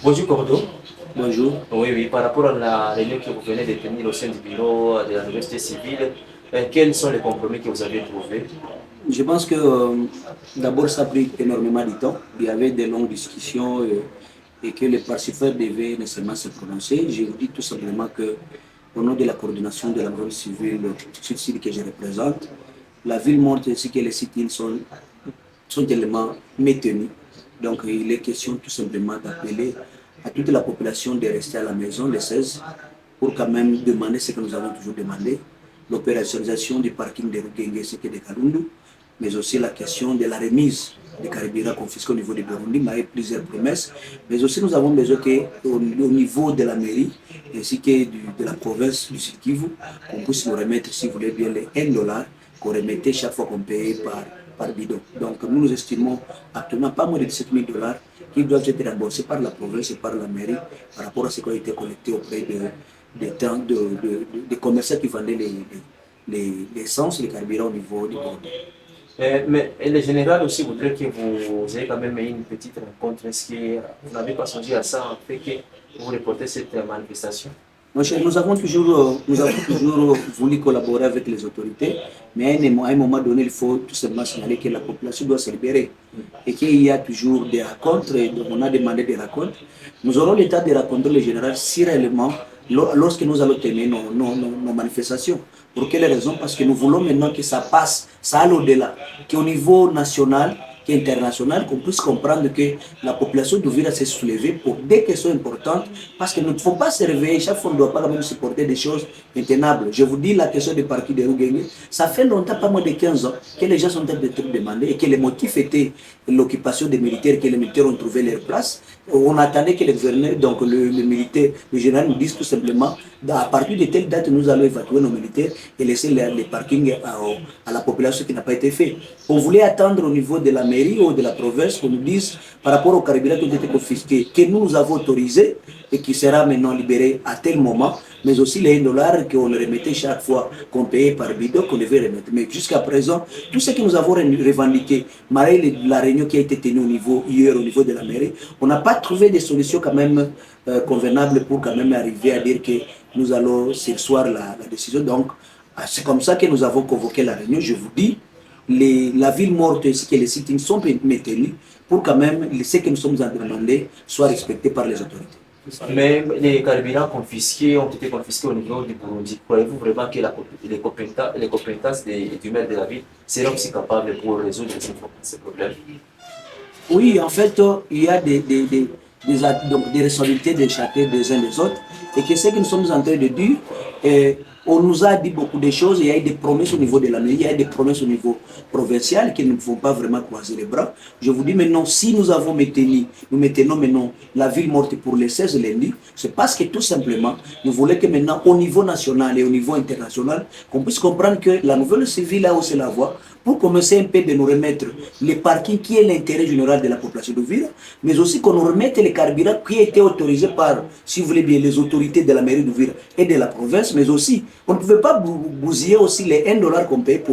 Bonjour Cordo. Bonjour. Oui, oui, par rapport à la réunion que vous venez de tenir au sein du bureau de la nouvelle société civile, quels sont les compromis que vous avez trouvés? Je pense que d'abord ça a pris énormément de temps. Il y avait des longues discussions et que les participants devaient nécessairement se prononcer. Je vous dis tout simplement que au nom de la coordination de la nouvelle civile, civile que je représente, la ville monte ainsi que les sites sont tellement maintenus. Donc il est question tout simplement d'appeler à toute la population de rester à la maison les 16 pour quand même demander ce que nous avons toujours demandé, l'opérationnalisation du parking de Rugenge et de Kalundu, mais aussi la question de la remise des carburants confisqués au niveau de Burundi, mais plusieurs promesses. Mais aussi nous avons besoin qu'au niveau de la mairie ainsi que de la province du Sud Kivu, qu'on puisse nous remettre, si vous voulez bien, les 1 $ qu'on remettait chaque fois qu'on payait par bidon. Donc nous estimons actuellement pas moins de 17 000 $ qui doivent être remboursés par la province et par la mairie par rapport à ce qui a été collecté auprès des commerçants qui vendaient l'essence, les carburants au niveau du Burundi. Mais le général aussi voudrait que vous ayez quand même une petite rencontre. Est-ce que vous n'avez pas songé à ça en fait que vous reportez cette manifestation? Nous avons toujours voulu collaborer avec les autorités, mais à un moment donné, il faut tout simplement signaler que la population doit se libérer et qu'il y a toujours des rencontres, et on a demandé des rencontres. Nous aurons l'état de rencontrer le général si réellement, lorsque nous allons terminer nos manifestations. Pour quelle raison? Parce que nous voulons maintenant que ça passe, ça aille au-delà, qu'au niveau national, international, qu'on puisse comprendre que la population devrait se soulever pour des questions importantes, parce qu'il ne faut pas se réveiller, chaque fois on ne doit pas même supporter des choses intenables. Je vous dis la question du parti de Rugenge, ça fait longtemps, pas moins de 15 ans, que les gens sont en train de demander et que les motifs étaient l'occupation des militaires, que les militaires ont trouvé leur place. On attendait que le gouverneur, donc le militaire, le général nous dise tout simplement, à partir de telle date, nous allons évacuer nos militaires et laisser les parkings à la population qui n'a pas été fait. On voulait attendre au niveau de la mairie ou de la province qu'on nous dise par rapport au carburant qui ont été confisqués, que nous avons autorisé et qui sera maintenant libéré à tel moment, mais aussi les 1 $ qu'on remettait chaque fois qu'on payait par bidon qu'on devait remettre. Mais jusqu'à présent, tout ce que nous avons revendiqué, malgré la réunion qui a été tenue hier au niveau de la mairie, on n'a pas trouvé des solutions quand même convenables pour quand même arriver à dire que nous allons surseoir la décision. Donc, c'est comme ça que nous avons convoqué la réunion. Je vous dis, la ville morte ainsi que les sites sont maintenus pour quand même ce que nous sommes en demander soit respecté par les autorités. Mais les carburants confisqués ont été confisqués au niveau du Burundi. Croyez-vous vraiment que les compétences du maire de la ville seront aussi capables pour résoudre ces problèmes? Oui, en fait, il y a des responsabilités de chacun des uns des autres. Et que ce que nous sommes en train de dire, on nous a dit beaucoup de choses, il y a eu des promesses au niveau de la mairie, il y a eu des promesses au niveau provincial qui ne vont pas vraiment croiser les bras. Je vous dis maintenant, si nous avons nous maintenons maintenant la ville morte pour les 16 lundis, c'est parce que tout simplement, nous voulons que maintenant, au niveau national et au niveau international, qu'on puisse comprendre que la nouvelle civile a haussé la voix pour commencer un peu de nous remettre les parkings qui est l'intérêt général de la population de Ville, mais aussi qu'on nous remette les carburants qui a été autorisés par, si vous voulez bien, les autorités de la mairie de Ville et de la province, mais aussi, on ne pouvait pas bousiller aussi les 1 $ qu'on paye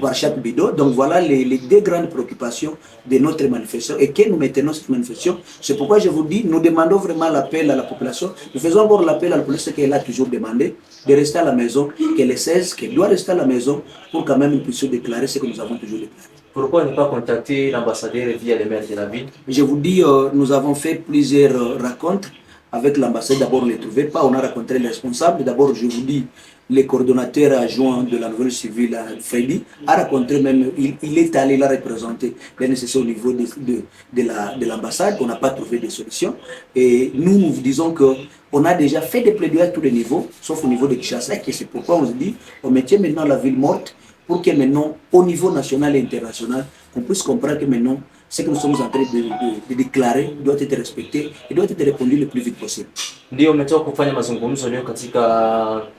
par chaque bidon. Donc voilà les deux grandes préoccupations de notre manifestation et que nous maintenons cette manifestation. C'est pourquoi je vous dis, nous demandons vraiment l'appel à la population. Nous faisons encore l'appel à la population qu'elle a toujours demandé de rester à la maison, qu'elle est 16, qu'elle doit rester à la maison pour quand même nous puissions déclarer ce que nous avons toujours déclaré. Pourquoi ne pas contacter l'ambassadeur via les maires de la ville? Je vous dis, nous avons fait plusieurs rencontres avec l'ambassade. D'abord, on ne les trouvait pas, on a rencontré les responsables. D'abord, je vous dis, le coordonnateur adjoint de la nouvelle civile, Freddy, a rencontré même, il est allé la représenter les nécessaires au niveau de l'ambassade. On n'a pas trouvé de solution. Et nous disons qu'on a déjà fait des plaidoyers à tous les niveaux, sauf au niveau de Kinshasa, et c'est pourquoi on se dit, on maintient maintenant la ville morte pour que maintenant, au niveau national et international, qu'on puisse comprendre que maintenant, ce que nous sommes en train de déclarer doit être respecté et doit être répondu le plus vite possible. Ndio umetoka kufanya mazungumzo leo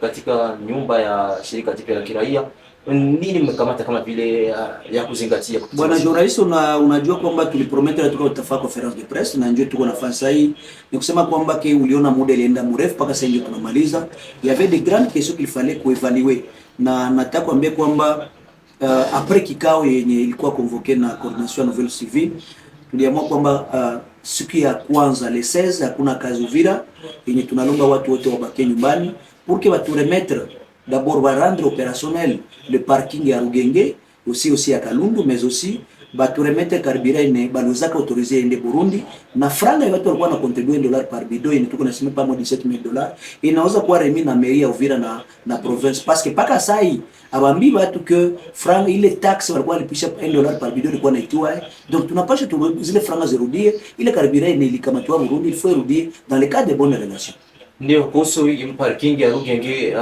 katika nyumba ya shirika jipya la kiraia. Nini mmekamata kama vile ya kuzingatia? Bwana journalist, unajua kwamba tulipromettre tuko tutafanya conference de presse na njoo tuko nafasi hii. Ni kusema kwamba ke uliona muda ilienda mrefu mpaka sasa ndio tunamaliza. Il y avait des grandes questions qu'il fallait kuevaluer. Na nataka kuambia kwamba après kikao yenye ilikuwa convoqué na coordination nouvelle civile, tuliamua kwamba siku ya kwanza le 16 hakuna kazi Uvira, yenye tunalomba watu wote wabakie nyumbani pour que batu remettre d'abord va rendre opérationnel le parking ya Rugenge aussi à Kalundu, mais aussi batu remettre carburant ine banuzaka autorisé ende Burundi na franga ya watu walikuwa na contribuer $1 par bidon ine tuko nasema pa $17,000 inaweza kuwa remis na mairie ya Uvira na province parce que paka sai abambi watu que franga ile taxe walikuwa walipisha $1 par bidon ilikuwa naitiwa donc tunapasha zile franga zirudie ile carburant ine ilikamatiwa Burundi il faut irudie dans le cadre de bonnes relations. Ndio kuhusu parking ya Rugenge,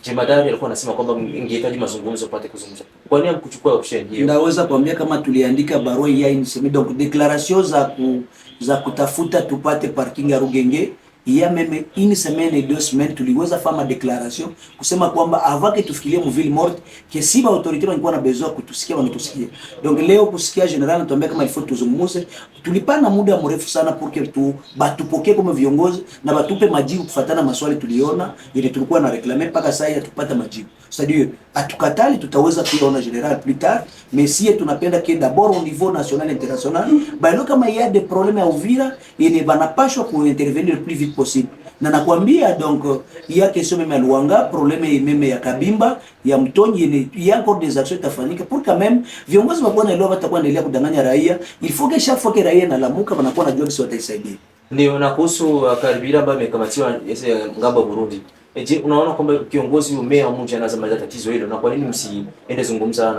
jemadari alikuwa anasema kwamba ingehitaji mazungumzo pate kuzungumza. Kwa nini mkuchukua option hiyo? Ndaweza kuambia kama tuliandika barua ya insemi donc declaration za kutafuta tupate parking ya Rugenge ya meme une semaine et 2 semaines tuliweza fama declaration kusema kwamba avant que tufikirie mu ville morte que si ba autorité walikuwa na besoin kutusikia wangetusikia. Donc leo kusikia general anatuambia kama il faut tuzungumze, tulipana muda mrefu sana pour que batupokee kama viongozi na batupe majibu kufuatana maswali tuliona ile tulikuwa na reclamer mpaka sasa tupata majibu. C'est-à-dire atukatali tutaweza kuona general plus tard, mais si tunapenda que d'abord au niveau national international ba kama il y a des problèmes à Uvira et banapashwa kuintervenir le plus vite possible. Na nakwambia donc il y a question même à Luanga, problème même ya Kabimba, ya Mtonyi, il y a encore des actions tafanyika pour quand même viongozi wa bwana leo watakuwa endelea kudanganya raia. Il faut que chaque fois que raia na lamuka wanakuwa najua kisi wataisaidia. Ndio na kuhusu Karibira ambaye amekamatiwa ngambo Burundi. Je, unaona kwamba kiongozi umea mmoja anaanza maliza tatizo hilo, na kwa nini msiende zungumza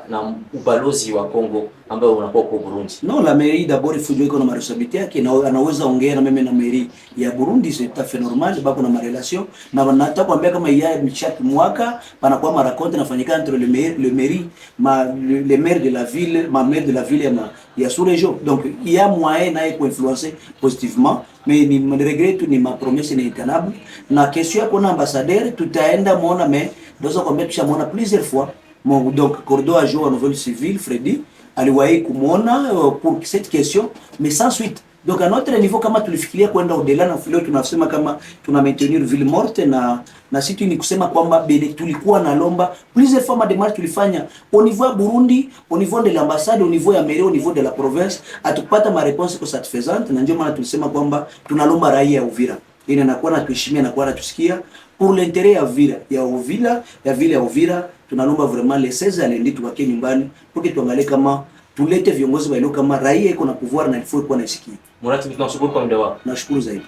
na ubalozi wa Kongo ambao unakuwa kwa Burundi? Non, la mairie d'abord il faut jouer comme responsabilité yake na anaweza ongea na mimi na mairie ya Burundi, c'est tout à fait normal bako na ma relation na wanataka kuambia kama ya chaque mwaka panakuwa ma rencontre nafanyika entre le maire le maire de la ville, ma maire de la ville ya sous-région. Donc il y a moyen na pour influencer positivement, mais ni regrette ni ma promesse ni intenable. Na question yako na ambassadeur tutaenda muona, mais doza kwambia tushamuona plusieurs fois. Donc cordo a joué à nouvelle civile Freddy aliwahi kumuona pour cette question, mais sans suite. Donc à notre niveau kama tulifikiria kwenda au-delà na leo tunasema kama tuna maintenir ville morte na situ ni kusema kwamba bele tulikuwa na lomba plusieurs fois démarche tulifanya au niveau ya Burundi, au niveau de l'ambassade, au niveau ya mairie, au niveau de la province, atukupata ma réponse satisfaisante, na ndio maana tulisema kwamba tunalomba raia ya Uvira ina nakuwa na tuheshimia na kuwa tusikia pour l'intérêt ya Uvira ya ville ya Uvira tunalomba vraiment les 16 alendi tubaki nyumbani pour que tuangalie kama tulete viongozi wa kama raia iko na pouvoir na il faut kuwa na sikia. Murati, tunashukuru kwa muda wako. Nashukuru zaidi.